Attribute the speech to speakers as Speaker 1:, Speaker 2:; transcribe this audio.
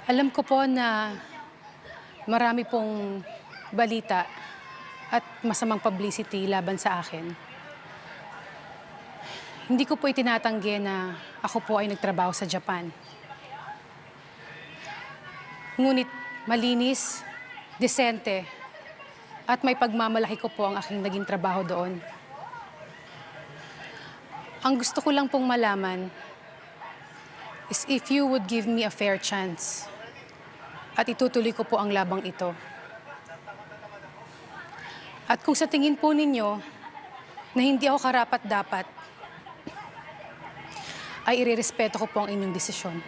Speaker 1: Alam ko po na marami pong balita at masamang publicity laban sa akin. Hindi ko po itinatanggi na ako po ay nagtrabaho sa Japan. Ngunit malinis, disente, at may pagmamalaki ko po ang aking naging trabaho doon. Ang gusto ko lang pong malaman is if you would give me a fair chance at itutuloy ko po ang labang ito. At kung sa tingin po ninyo na hindi ako karapat-dapat, ay irerespeto ko po ang inyong desisyon.